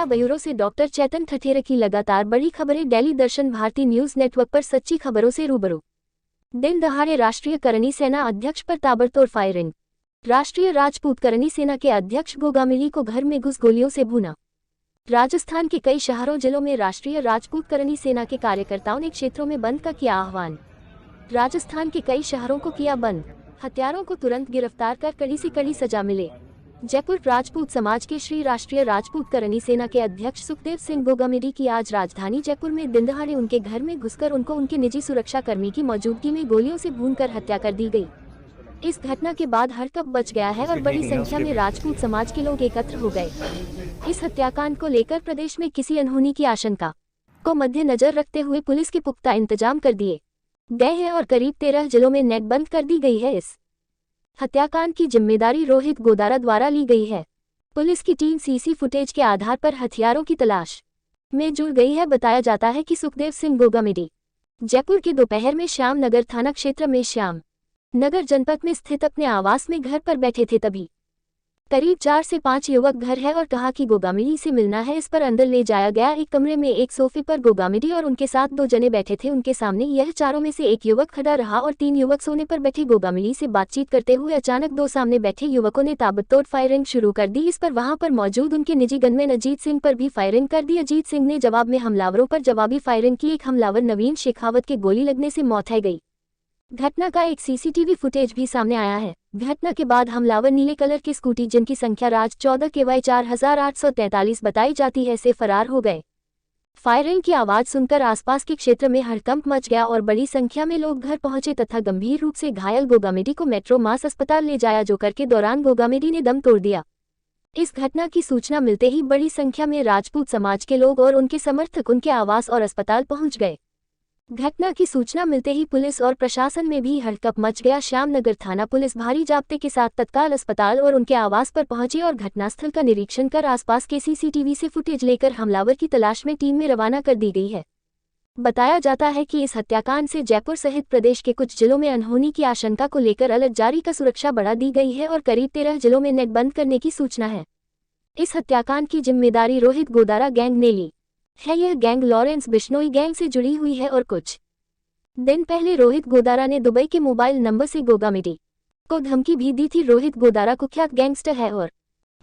Bureau से doctor चेतन ठठेर की लगातार बड़ी खबरें। डेली दर्शन भारती न्यूज नेटवर्क पर सच्ची खबरों से रूबरू। दिन दहाड़े राष्ट्रीय करनी सेना अध्यक्ष पर ताबड़तोड़ फायरिंग। राष्ट्रीय राजपूत करनी सेना के अध्यक्ष गोगामिली को घर में घुस गोलियों से भूना। राजस्थान के कई शहरों जिलों में राष्ट्रीय राजपूत करनी सेना के कार्यकर्ताओं ने क्षेत्रों में बंद का किया आह्वान। राजस्थान के कई शहरों को किया बंद, हत्यारों को तुरंत गिरफ्तार कर कड़ी से कड़ी सजा मिले। जयपुर राजपूत समाज के श्री राष्ट्रीय राजपूत करनी सेना के अध्यक्ष सुखदेव सिंह गोगामिली की आज राजधानी जयपुर में दिन दहाड़े उनके घर में घुसकर उनको उनके निजी सुरक्षा कर्मी की मौजूदगी में गोलियों से भूनकर हत्या कर दी गई। इस घटना के बाद हड़कंप मच गया है और बड़ी संख्या में राजपूत समाज के लोग एकत्र हो गए। इस हत्याकांड को लेकर प्रदेश में किसी अनहोनी की आशंका को मद्देनजर रखते हुए पुलिस के पुख्ता इंतजाम कर दिए गए हैं और करीब 13 जिलों में नेट बंद कर दी गई है। इस हत्याकांड की जिम्मेदारी रोहित गोदारा द्वारा ली गई है। पुलिस की टीम सीसी फुटेज के आधार पर हथियारों की तलाश में जुड़ गई है। बताया जाता है कि सुखदेव सिंह गोगामिली जयपुर के दोपहर में श्याम नगर थाना क्षेत्र में श्याम नगर जनपद में स्थित अपने आवास में घर पर बैठे थे, तभी करीब 4 से 5 युवक घर है और कहा कि गोगामिली से मिलना है। इस पर अंदर ले जाया गया। एक कमरे में एक सोफे पर गोगामिली और उनके साथ 2 जने बैठे थे। उनके सामने यह चारों में से एक युवक खड़ा रहा और 3 युवक सोने पर बैठे गोगामिली से बातचीत करते हुए अचानक 2 सामने बैठे युवकों ने ताबड़तोड़ फायरिंग शुरू कर दी। इस पर वहां पर मौजूद उनके निजी गनमैन अजीत सिंह पर भी फायरिंग कर दी। अजीत सिंह ने जवाब में हमलावरों पर जवाबी फायरिंग की। एक हमलावर नवीन शेखावत के गोली लगने से मौत हो गई। घटना का एक सीसीटीवी फुटेज भी सामने आया है। घटना के बाद हमलावर नीले कलर की स्कूटी, जिनकी संख्या राज 14 KY 4843 बताई जाती है, से फरार हो गए। फायरिंग की आवाज सुनकर आसपास के क्षेत्र में हड़कंप मच गया और बड़ी संख्या में लोग घर पहुंचे तथा गंभीर रूप से घायल गोगामिली को मेट्रो मास अस्पताल ले जाया, जो कर के दौरान गोगामिली ने दम तोड़ दिया। इस घटना की सूचना मिलते ही बड़ी संख्या में राजपूत समाज के लोग और उनके समर्थक उनके आवास और अस्पताल पहुंच गए। घटना की सूचना मिलते ही पुलिस और प्रशासन में भी हड़कंप मच गया। श्यामनगर थाना पुलिस भारी जाब्ते के साथ तत्काल अस्पताल और उनके आवास पर पहुंची और घटनास्थल का निरीक्षण कर आसपास के सीसीटीवी से फुटेज लेकर हमलावर की तलाश में टीम में रवाना कर दी गई है। बताया जाता है कि इस हत्याकांड से जयपुर सहित प्रदेश के कुछ जिलों में अनहोनी की आशंका को लेकर अलर्ट जारी कर सुरक्षा बढ़ा दी गई है और करीब 13 जिलों में नेट बंद करने की सूचना है। इस हत्याकांड की जिम्मेदारी रोहित गोदारा गैंग ने ली है। यह गैंग लॉरेंस बिश्नोई गैंग से जुड़ी हुई है और कुछ दिन पहले रोहित गोदारा ने दुबई के मोबाइल नंबर से गोगामिली को धमकी भी दी थी। रोहित गोदारा कुख्यात गैंगस्टर है और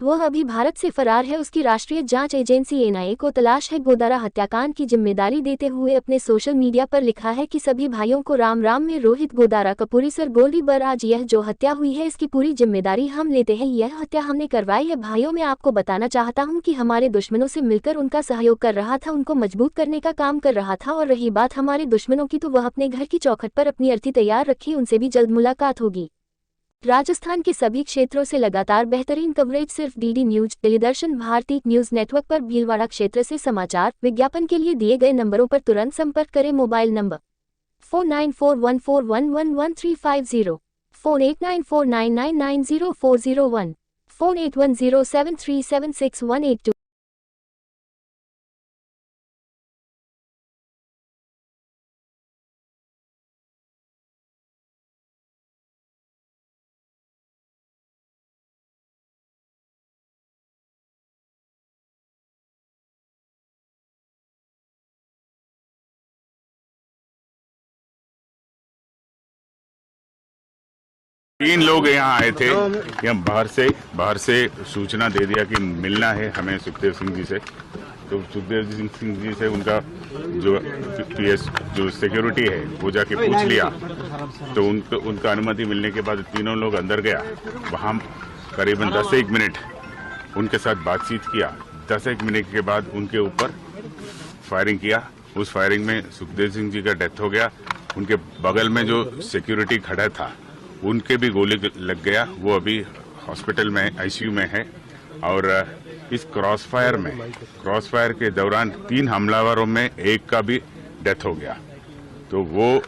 वह अभी भारत से फरार है। उसकी राष्ट्रीय जांच एजेंसी NIA को तलाश है। गोदारा हत्याकांड की जिम्मेदारी देते हुए अपने सोशल मीडिया पर लिखा है कि सभी भाइयों को राम राम। में रोहित गोदारा कपूरी सर गोल्डी बर, आज यह जो हत्या हुई है इसकी पूरी जिम्मेदारी हम लेते हैं। यह हत्या हमने करवाई है। भाइयों, मैं आपको बताना चाहता हूं कि हमारे दुश्मनों से मिलकर उनका सहयोग कर रहा था, उनको मजबूत करने का काम कर रहा था। और रही बात हमारे दुश्मनों की, तो वह अपने घर की चौखट पर अपनी अर्थी तैयार रखी, उनसे भी जल्द मुलाकात होगी। राजस्थान के सभी क्षेत्रों से लगातार बेहतरीन कवरेज सिर्फ DD न्यूज, टेलीदर्शन भारती न्यूज नेटवर्क पर। भीलवाड़ा क्षेत्र से समाचार विज्ञापन के लिए दिए गए नंबरों पर तुरंत संपर्क करें। Mobile number 494141111350, phone 8949990401, phone 8107376182। तीन लोग यहाँ आए थे। यहाँ बाहर से सूचना दे दिया कि मिलना है हमें सुखदेव सिंह जी से। तो सुखदेव सिंह जी से उनका जो PS जो सिक्योरिटी है वो जाके पूछ लिया। तो उनका अनुमति मिलने के बाद तीनों लोग अंदर गया। वहाँ करीबन 10-1 मिनट उनके साथ बातचीत किया। 10-1 मिनट के बाद उनके ऊपर फायरिंग किया। उस फायरिंग में सुखदेव सिंह जी का डेथ हो गया। उनके बगल में जो सिक्योरिटी खड़ा था उनके भी गोली लग गया। वो अभी हॉस्पिटल में ICU में है। और इस क्रॉसफायर के दौरान 3 हमलावरों में एक का भी डेथ हो गया। तो वो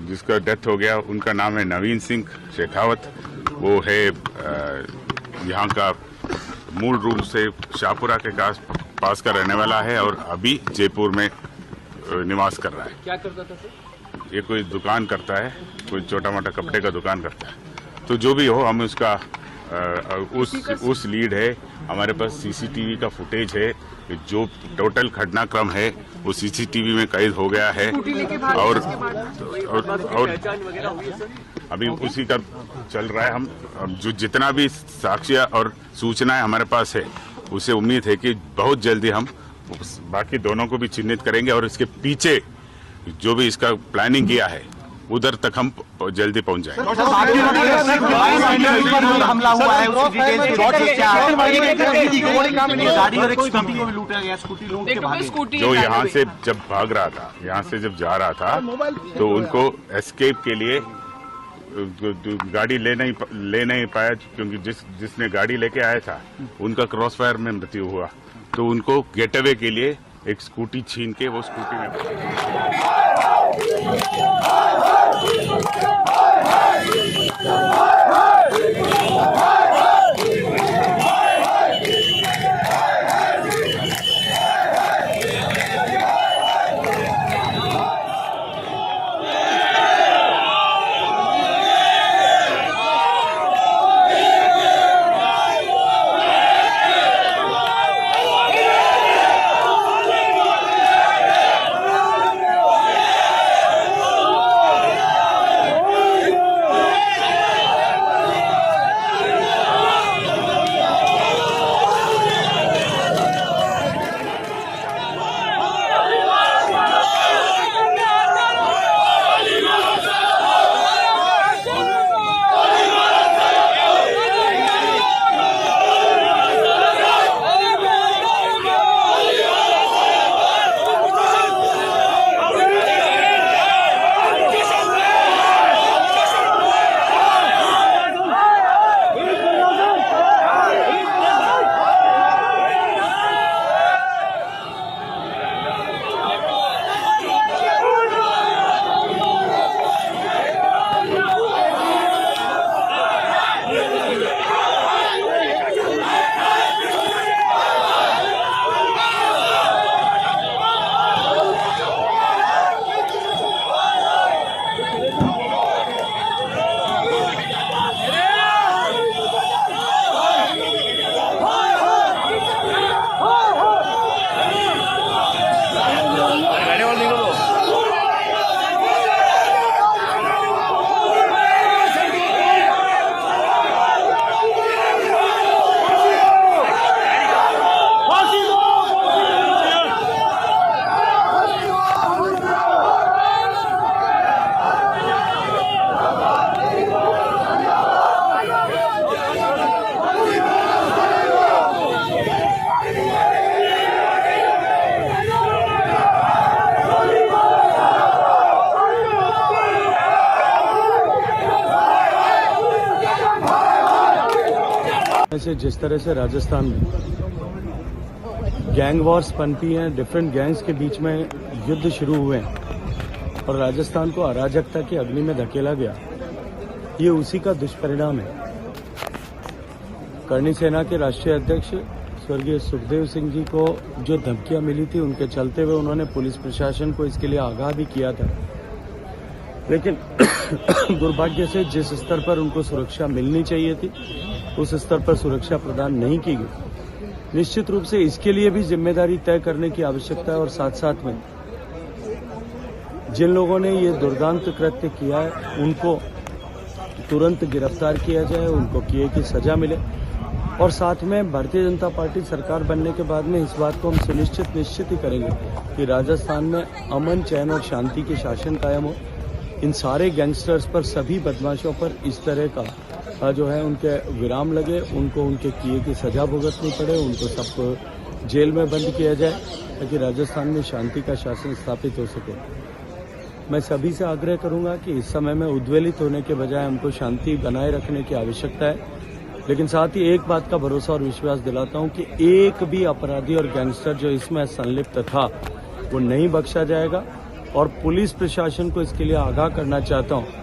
जिसका डेथ हो गया उनका नाम है नवीन सिंह शेखावत। वो है यहाँ का मूल रूप से शाहपुरा के पास का रहने वाला है और अभी जयपुर में निवास कर रहा है। क्या करता था सर? ये कोई दुकान करता है, कोई छोटा मोटा कपड़े का दुकान करता है। तो जो भी हो, हम उसका उस लीड है। हमारे पास सीसीटीवी का फुटेज है, जो टोटल घटनाक्रम है वो सीसीटीवी में कैद हो गया है और अभी उसी का चल रहा है। हम जो जितना भी साक्ष्य और सूचनाएं हमारे पास है, उसे उम्मीद है कि बहुत जल्दी हम बाकी दोनों को भी चिन्हित करेंगे और इसके पीछे जो भी इसका प्लानिंग किया है उधर तक हम जल्दी पहुंच जाएंगे। हमला हुआ है, उसकी डिटेल्स क्या? जो यहाँ से जब भाग रहा था, यहाँ से जब जा रहा था, तो उनको एस्केप के लिए गाड़ी ले नहीं पाया, क्योंकि जिसने गाड़ी लेके आया था उनका क्रॉस फायर में मृत्यु हुआ, तो उनको गेट अवे के लिए एक स्कूटी छीन के वो स्कूटी में से जिस तरह से राजस्थान में गैंग वॉर्स पनपी हैं, डिफरेंट गैंग्स के बीच में युद्ध शुरू हुए हैं और राजस्थान को अराजकता की अग्नि में धकेला गया, ये उसी का दुष्परिणाम है। करणी सेना के राष्ट्रीय अध्यक्ष स्वर्गीय सुखदेव सिंह जी को जो धमकियां मिली थी, उनके चलते हुए उन्होंने पुलिस प्रशासन को इसके लिए आगाह भी किया था, लेकिन दुर्भाग्य से जिस स्तर पर उनको सुरक्षा मिलनी चाहिए थी उस स्तर पर सुरक्षा प्रदान नहीं की गई। निश्चित रूप से इसके लिए भी जिम्मेदारी तय करने की आवश्यकता है और साथ साथ में जिन लोगों ने ये दुर्दांत कृत्य किया है उनको तुरंत गिरफ्तार किया जाए, उनको किए की सजा मिले और साथ में भारतीय जनता पार्टी सरकार बनने के बाद में इस बात को हम निश्चित ही करेंगे कि राजस्थान में अमन, चैन और शांति के शासन कायम हो। इन सारे गैंगस्टर्स पर, सभी बदमाशों पर इस तरह का जो है उनके विराम लगे, उनको उनके किए की सजा भुगतनी पड़े, उनको सबको जेल में बंद किया जाए ताकि राजस्थान में शांति का शासन स्थापित हो सके। मैं सभी से आग्रह करूंगा कि इस समय में उद्वेलित होने के बजाय हमको शांति बनाए रखने की आवश्यकता है, लेकिन साथ ही एक बात का भरोसा और विश्वास दिलाता हूं कि एक भी अपराधी और गैंगस्टर जो इसमें संलिप्त था वो नहीं बख्शा जाएगा और पुलिस प्रशासन को इसके लिए आगाह करना चाहता हूं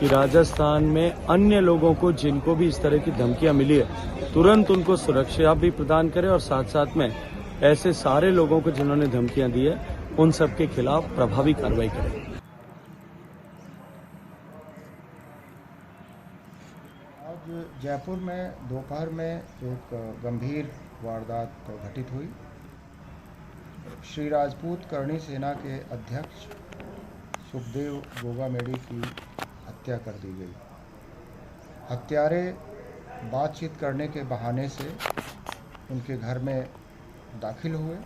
कि राजस्थान में अन्य लोगों को जिनको भी इस तरह की धमकियां मिली है तुरंत उनको सुरक्षा भी प्रदान करें और साथ साथ में ऐसे सारे लोगों को जिन्होंने धमकियां दी है उन सबके खिलाफ प्रभावी कार्रवाई करें। आज जयपुर में दोपहर में एक गंभीर वारदात घटित हुई। श्री राजपूत करणी सेना के अध्यक्ष सुखदेव गोगामेडी की हत्या कर दी गई। हत्यारे बातचीत करने के बहाने से उनके घर में दाखिल हुए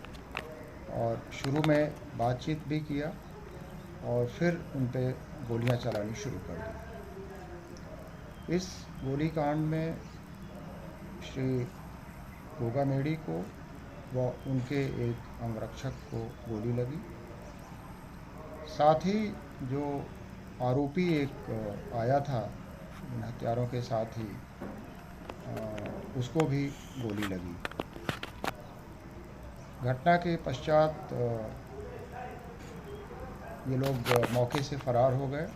और शुरू में बातचीत भी किया और फिर उन पे गोलियां चलानी शुरू कर दी। इस गोलीकांड में श्री गोगामेडी को व उनके एक अंगरक्षक को गोली लगी। साथ ही जो आरोपी एक आया था इन हत्यारों के साथ ही उसको भी गोली लगी। घटना के पश्चात ये लोग मौके से फरार हो गए,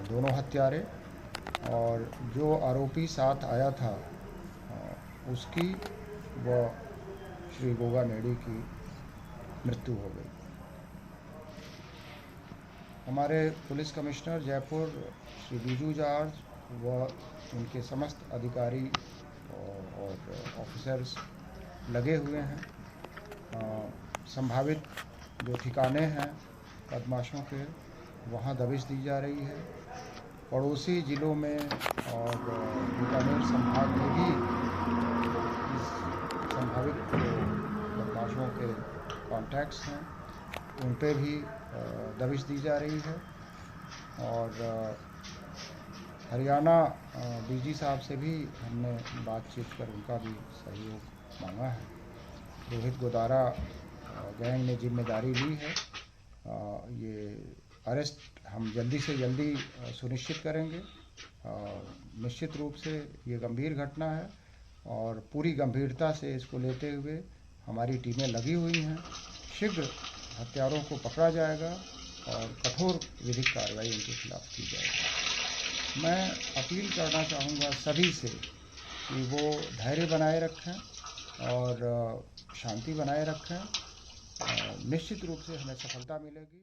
दोनों हत्यारे, और जो आरोपी साथ आया था उसकी व श्री गोगामेडी की मृत्यु हो गई। हमारे police commissioner Jaipur Shri Biju George व उनके समस्त अधिकारी और ऑफिसर्स लगे हुए हैं। संभावित जो ठिकाने हैं बदमाशों के, वहाँ दबिश दी जा रही है। पड़ोसी ज़िलों में और बीकानेर संभाग में भी इस संभावित बदमाशों के कॉन्टैक्ट्स हैं, उन पे भी दबिश दी जा रही है। और हरियाणा डीजी साहब से भी हमने बातचीत कर उनका भी सहयोग मांगा है। रोहित गोदारा गैंग ने जिम्मेदारी ली है। ये अरेस्ट हम जल्दी से जल्दी सुनिश्चित करेंगे। निश्चित रूप से ये गंभीर घटना है और पूरी गंभीरता से इसको लेते हुए हमारी टीमें लगी हुई हैं। शीघ्र हत्यारों को पकड़ा जाएगा और कठोर विधिक कार्रवाई उनके खिलाफ की जाएगी। मैं अपील करना चाहूँगा सभी से कि वो धैर्य बनाए रखें और शांति बनाए रखें। निश्चित रूप से हमें सफलता मिलेगी।